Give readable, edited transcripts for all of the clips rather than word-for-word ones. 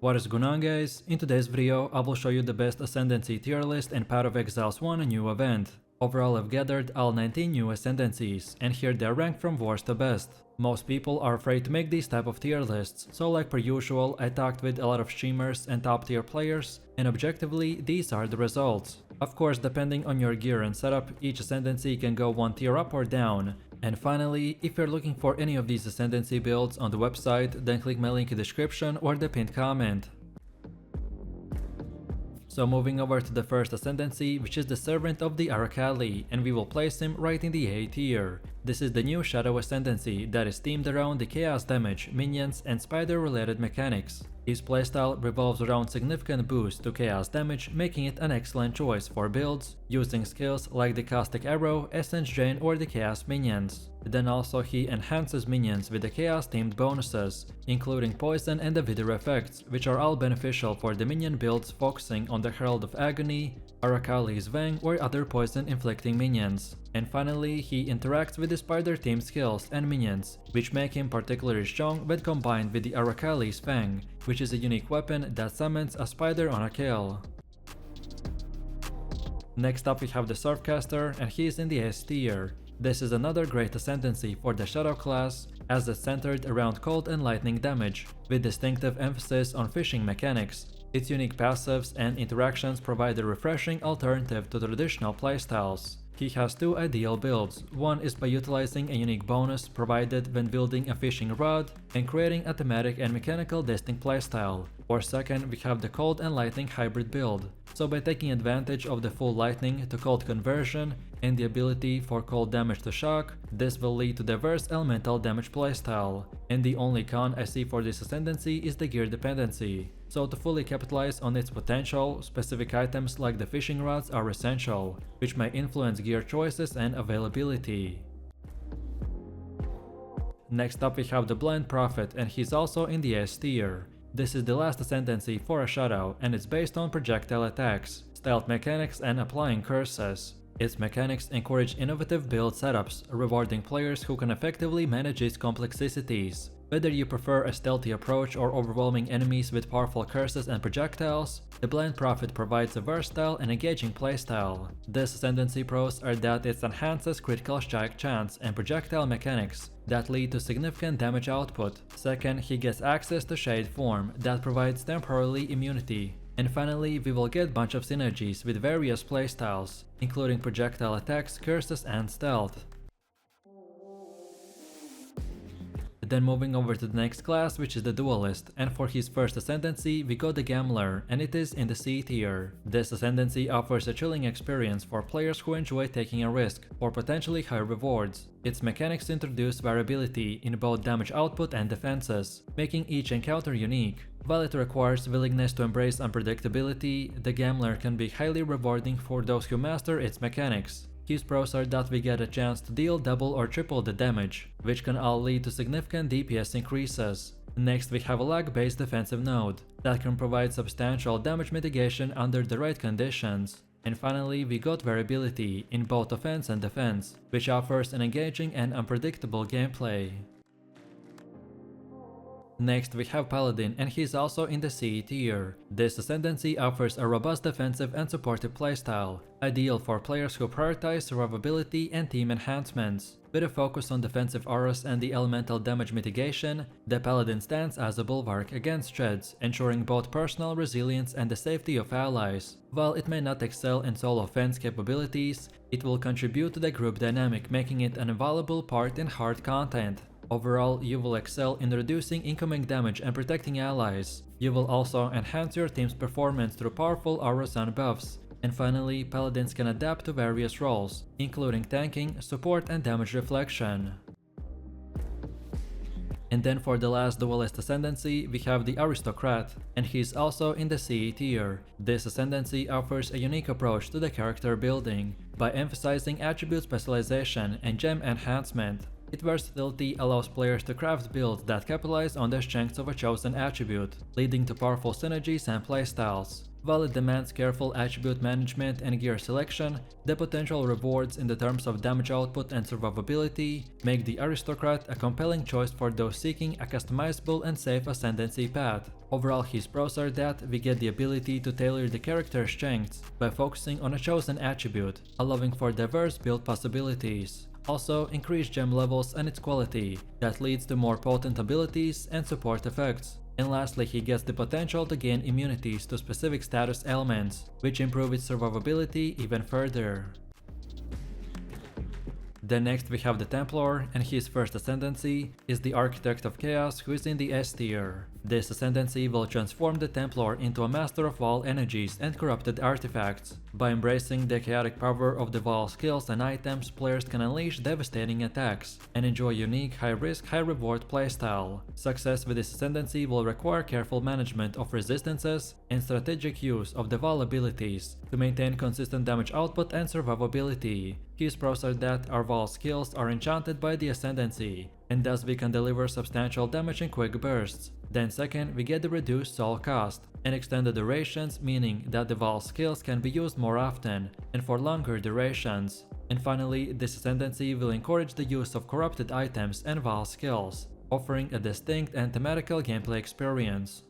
What is going on, guys? In today's video, I will show you the best Ascendancy tier list in Path of Exile's one new event. Overall, I've gathered all 19 new Ascendancies, and here they're ranked from worst to best. Most people are afraid to make these type of tier lists, so like per usual, I talked with a lot of streamers and top tier players, and objectively, these are the results. Of course, depending on your gear and setup, each Ascendancy can go one tier up or down. And finally, if you're looking for any of these Ascendancy builds on the website, then click my link in the description or the pinned comment. So moving over to the first Ascendancy, which is the Servant of the Arakaali, and we will place him right in the A tier. This is the new Shadow Ascendancy that is themed around the chaos damage, minions, and spider related mechanics. His playstyle revolves around significant boost to chaos damage, making it an excellent choice for builds using skills like the Caustic Arrow, Essence Drain, or the Chaos Minions. Then also he enhances minions with the chaos themed bonuses, including poison and the wither effects, which are all beneficial for the minion builds focusing on the Herald of Agony, Arakaali's Vang, or other poison inflicting minions. And finally, he interacts with the spider themed skills and minions, which make him particularly strong when combined with the Arakaali's Fang, which is a unique weapon that summons a spider on a kill. Next up we have the Surfcaster, and he is in the S tier. This is another great Ascendancy for the Shadow class, as it's centered around cold and lightning damage, with distinctive emphasis on fishing mechanics. Its unique passives and interactions provide a refreshing alternative to traditional playstyles. He has two ideal builds. One is by utilizing a unique bonus provided when building a fishing rod and creating a thematic and mechanical distinct playstyle. Or second, we have the cold and lightning hybrid build. So by taking advantage of the full lightning to cold conversion and the ability for cold damage to shock, this will lead to diverse elemental damage playstyle. And the only con I see for this Ascendancy is the gear dependency. So to fully capitalize on its potential, specific items like the fishing rods are essential, which may influence gear choices and availability. Next up we have the Blind Prophet, and he's also in the S tier. This is the last Ascendancy for a Shadow, and it's based on projectile attacks, stealth mechanics, and applying curses. Its mechanics encourage innovative build setups, rewarding players who can effectively manage its complexities. Whether you prefer a stealthy approach or overwhelming enemies with powerful curses and projectiles, the Blind Prophet provides a versatile and engaging playstyle. This Ascendancy pros are that it enhances critical strike chance and projectile mechanics that lead to significant damage output. Second, he gets access to Shade Form that provides temporary immunity. And finally, we will get a bunch of synergies with various playstyles, including projectile attacks, curses, and stealth. Then moving over to the next class, which is the Duelist, and for his first Ascendancy we got the Gambler, and it is in the C tier. This Ascendancy offers a chilling experience for players who enjoy taking a risk for potentially high rewards. Its mechanics introduce variability in both damage output and defenses, making each encounter unique. While it requires willingness to embrace unpredictability, the Gambler can be highly rewarding for those who master its mechanics. His pros are that we get a chance to deal double or triple the damage, which can all lead to significant DPS increases. Next we have a lag-based defensive node that can provide substantial damage mitigation under the right conditions. And finally we got variability in both offense and defense, which offers an engaging and unpredictable gameplay. Next we have Paladin, and he's also in the C tier. This Ascendancy offers a robust defensive and supportive playstyle, ideal for players who prioritize survivability and team enhancements. With a focus on defensive auras and the elemental damage mitigation, the Paladin stands as a bulwark against threats, ensuring both personal resilience and the safety of allies. While it may not excel in solo offense capabilities, it will contribute to the group dynamic, making it an invaluable part in hard content. Overall, you will excel in reducing incoming damage and protecting allies. You will also enhance your team's performance through powerful auras and buffs. And finally, Paladins can adapt to various roles, including tanking, support, and damage reflection. And then for the last Duelist Ascendancy, we have the Aristocrat, and he's also in the C tier. This Ascendancy offers a unique approach to the character building by emphasizing attribute specialization and gem enhancement. Its versatility allows players to craft builds that capitalize on the strengths of a chosen attribute, leading to powerful synergies and playstyles. While it demands careful attribute management and gear selection, the potential rewards in the terms of damage output and survivability make the Aristocrat a compelling choice for those seeking a customizable and safe ascendancy path. Overall, his pros are that we get the ability to tailor the character's strengths by focusing on a chosen attribute, allowing for diverse build possibilities. Also, increased gem levels and its quality, that leads to more potent abilities and support effects. And lastly, he gets the potential to gain immunities to specific status elements, which improve its survivability even further. Then next we have the Templar, and his first ascendancy is the Architect of Chaos, who is in the S tier. This ascendancy will transform the Templar into a master of all energies and corrupted artifacts. By embracing the chaotic power of the Vaal skills and items, players can unleash devastating attacks and enjoy a unique high-risk, high-reward playstyle. Success with this ascendancy will require careful management of resistances and strategic use of the Vaal abilities to maintain consistent damage output and survivability. His pros are that our Vaal skills are enchanted by the ascendancy, and thus we can deliver substantial damage in quick bursts. Then second, we get the reduced soul cost and extended durations, meaning that the Vaal skills can be used more often and for longer durations. And finally, this ascendancy will encourage the use of corrupted items and Vaal skills, offering a distinct and thematical gameplay experience.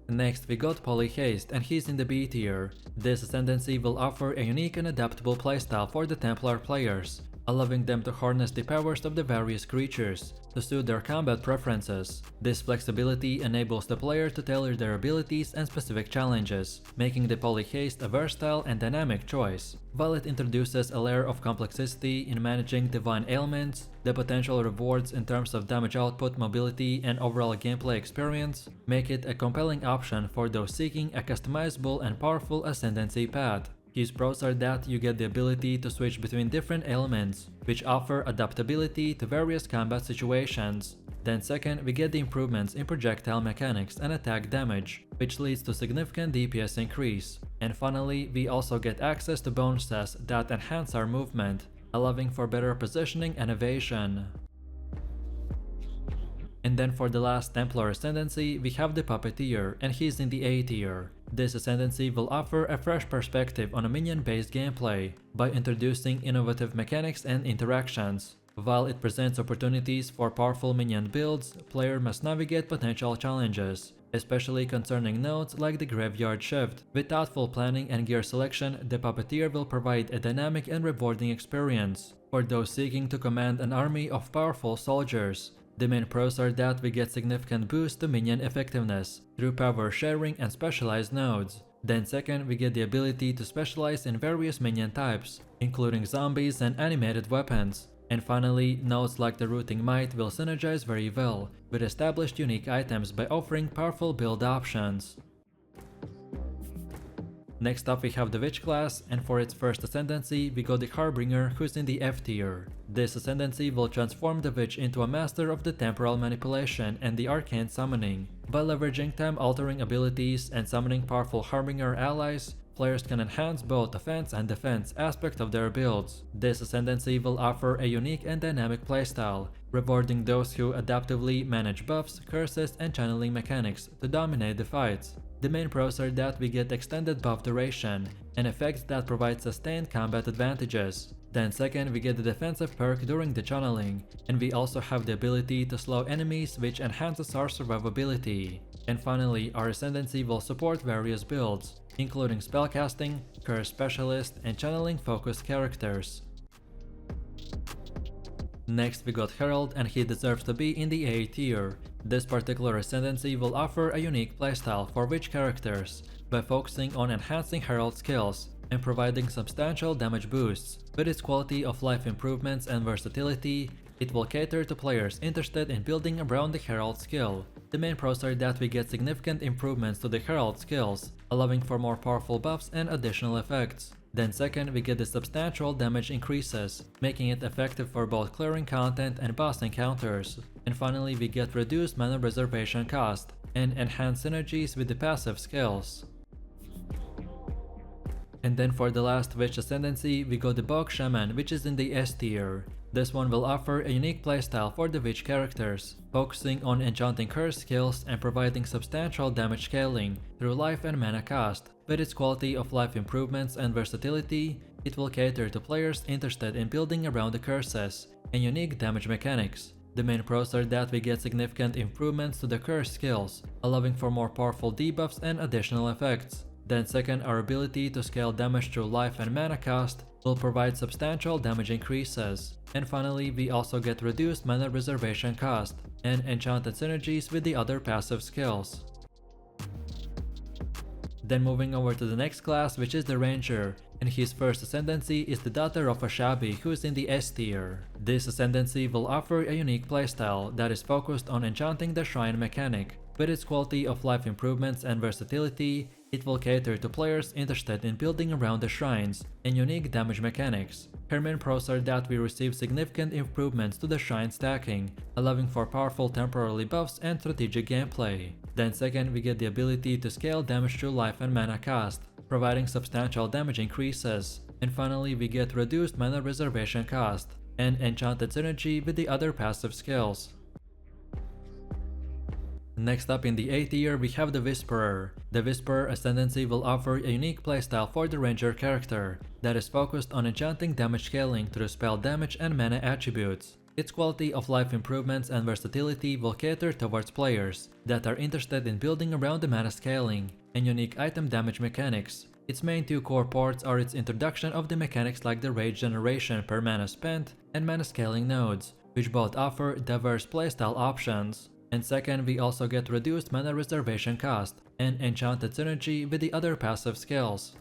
Next we got Polytheist, and he's in the B tier. This ascendancy will offer a unique and adaptable playstyle for the Templar players, allowing them to harness the powers of the various creatures to suit their combat preferences. This flexibility enables the player to tailor their abilities and specific challenges, making the Polytheist a versatile and dynamic choice. While it introduces a layer of complexity in managing divine ailments, the potential rewards in terms of damage output, mobility, and overall gameplay experience make it a compelling option for those seeking a customizable and powerful ascendancy path. His pros are that you get the ability to switch between different elements, which offer adaptability to various combat situations. Then second, we get the improvements in projectile mechanics and attack damage, which leads to significant DPS increase. And finally, we also get access to bonuses that enhance our movement, allowing for better positioning and evasion. And then for the last Templar ascendancy, we have the Puppeteer, and he's in the A tier. This ascendancy will offer a fresh perspective on a minion-based gameplay by introducing innovative mechanics and interactions. While it presents opportunities for powerful minion builds, players must navigate potential challenges, especially concerning nodes like the Graveyard Shift. With thoughtful planning and gear selection, the Puppeteer will provide a dynamic and rewarding experience for those seeking to command an army of powerful soldiers. The main pros are that we get significant boost to minion effectiveness through power sharing and specialized nodes. Then second, we get the ability to specialize in various minion types, including zombies and animated weapons. And finally, nodes like the Rooting Might will synergize very well with established unique items by offering powerful build options. Next up we have the Witch class, and for its first ascendancy we got the Harbinger, who's in the F tier. This ascendancy will transform the Witch into a master of the temporal manipulation and the arcane summoning. By leveraging time-altering abilities and summoning powerful Harbinger allies, players can enhance both offense and defense aspect of their builds. This ascendancy will offer a unique and dynamic playstyle, rewarding those who adaptively manage buffs, curses, and channeling mechanics to dominate the fights. The main pros are that we get extended buff duration and effects that provide sustained combat advantages. Then second, we get the defensive perk during the channeling, and we also have the ability to slow enemies, which enhances our survivability. And finally, our ascendancy will support various builds, including spellcasting, curse specialist, and channeling focused characters. Next we got Herald, and he deserves to be in the A tier. This particular ascendancy will offer a unique playstyle for witch characters by focusing on enhancing Herald skills and providing substantial damage boosts. With its quality of life improvements and versatility, it will cater to players interested in building around the Herald skill. The main pros are that we get significant improvements to the Herald skills, allowing for more powerful buffs and additional effects. Then second, we get the substantial damage increases, making it effective for both clearing content and boss encounters. And finally, we get reduced mana reservation cost and enhanced synergies with the passive skills. And then for the last witch ascendancy, we got the Bog Shaman, which is in the S tier. This one will offer a unique playstyle for the witch characters, focusing on enchanting curse skills and providing substantial damage scaling through life and mana cost. With its quality of life improvements and versatility, it will cater to players interested in building around the curses and unique damage mechanics. The main pros are that we get significant improvements to the curse skills, allowing for more powerful debuffs and additional effects. Then second, our ability to scale damage through life and mana cost will provide substantial damage increases. And finally, we also get reduced mana reservation cost and enchanted synergies with the other passive skills. Then moving over to the next class, which is the Ranger, and his first ascendancy is the daughter of Oshabi, who is in the S tier. This ascendancy will offer a unique playstyle that is focused on enchanting the shrine mechanic. With its quality of life improvements and versatility, it will cater to players interested in building around the shrines and unique damage mechanics. Her main pros are that we receive significant improvements to the shrine stacking, allowing for powerful temporary buffs and strategic gameplay. Then second, we get the ability to scale damage through life and mana cost, providing substantial damage increases. And finally, we get reduced mana reservation cost and enchanted synergy with the other passive skills. Next up in the A tier, we have the Whisperer. The Whisperer Ascendancy will offer a unique playstyle for the Ranger character that is focused on enchanting damage scaling through spell damage and mana attributes. Its quality of life improvements and versatility will cater towards players that are interested in building around the mana scaling and unique item damage mechanics. Its main two core parts are its introduction of the mechanics like the rage generation per mana spent and mana scaling nodes, which both offer diverse playstyle options. And second, we also get reduced mana reservation cost and enchanted synergy with the other passive skills.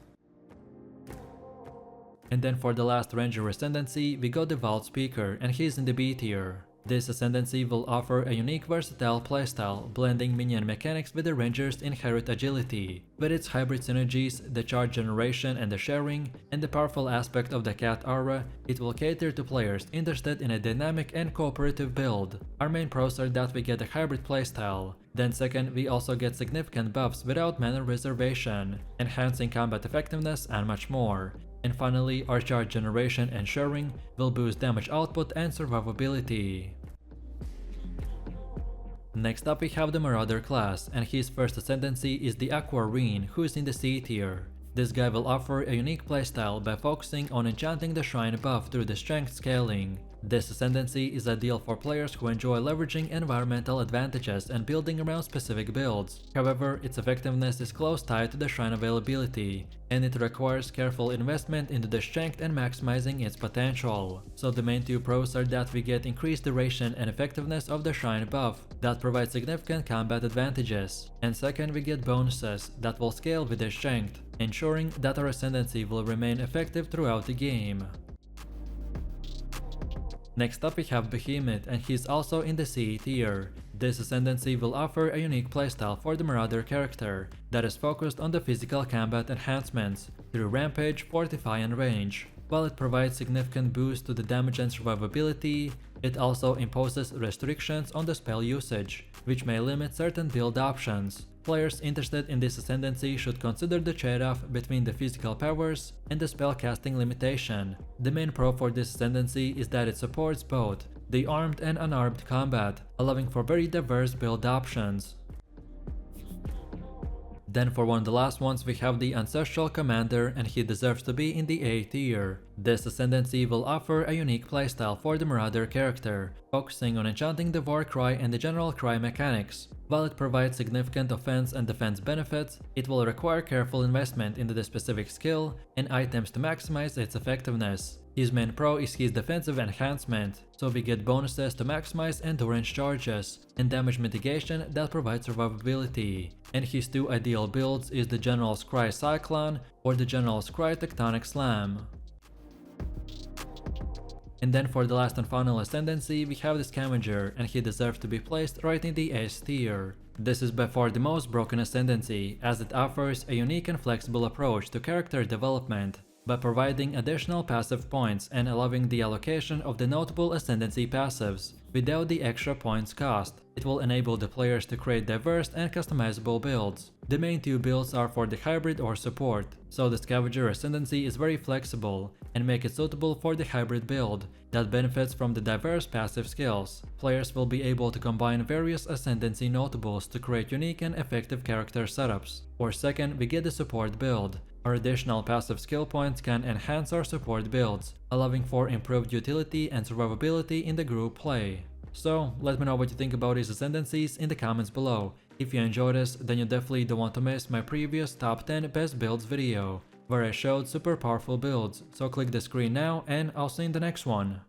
And then for the last Ranger Ascendancy, we got the Wildspeaker, and he's in the B tier. This Ascendancy will offer a unique versatile playstyle, blending minion mechanics with the Ranger's inherent agility. With its hybrid synergies, the charge generation and the sharing, and the powerful aspect of the cat aura, it will cater to players interested in a dynamic and cooperative build. Our main pros are that we get a hybrid playstyle. Then second, we also get significant buffs without mana reservation, enhancing combat effectiveness and much more. And finally, our charge generation and sharing will boost damage output and survivability. Next up we have the Marauder class, and his first ascendancy is the Antiquarian, who is in the C tier. This guy will offer a unique playstyle by focusing on enchanting the shrine buff through the strength scaling. This ascendancy is ideal for players who enjoy leveraging environmental advantages and building around specific builds. However, its effectiveness is close tied to the shrine availability, and it requires careful investment into the strength and maximizing its potential. So the main two pros are that we get increased duration and effectiveness of the shrine buff that provides significant combat advantages, and second, we get bonuses that will scale with the strength, ensuring that our ascendancy will remain effective throughout the game. Next up we have Behemoth, and he's also in the C tier. This ascendancy will offer a unique playstyle for the Marauder character that is focused on the physical combat enhancements through Rampage, Fortify and Range. While it provides significant boost to the damage and survivability, it also imposes restrictions on the spell usage, which may limit certain build options. Players interested in this ascendancy should consider the trade-off between the physical powers and the spellcasting limitation. The main pro for this ascendancy is that it supports both the armed and unarmed combat, allowing for very diverse build options. Then for one of the last ones we have the Ancestral Commander, and he deserves to be in the A tier. This ascendancy will offer a unique playstyle for the Marauder character, focusing on enchanting the War Cry and the General Cry mechanics. While it provides significant offense and defense benefits, it will require careful investment into the specific skill and items to maximize its effectiveness. His main pro is his defensive enhancement, so we get bonuses to maximize endurance charges and damage mitigation that provide survivability. And his two ideal builds is the General's Cry Cyclone or the General's Cry Tectonic Slam. And then for the last and final ascendancy we have the Scavenger, and he deserves to be placed right in the S tier. This is by far the most broken ascendancy, as it offers a unique and flexible approach to character development. by providing additional passive points and allowing the allocation of the notable Ascendancy passives without the extra points cost. It will enable the players to create diverse and customizable builds. The main two builds are for the hybrid or support, so the Scavenger Ascendancy is very flexible and make it suitable for the hybrid build that benefits from the diverse passive skills. Players will be able to combine various Ascendancy notables to create unique and effective character setups. Or second, we get the support build. Our additional passive skill points can enhance our support builds, allowing for improved utility and survivability in the group play. So, let me know what you think about these Ascendancies in the comments below. If you enjoyed this, then you definitely don't want to miss my previous top 10 best builds video, where I showed super powerful builds, so click the screen now and I'll see you in the next one.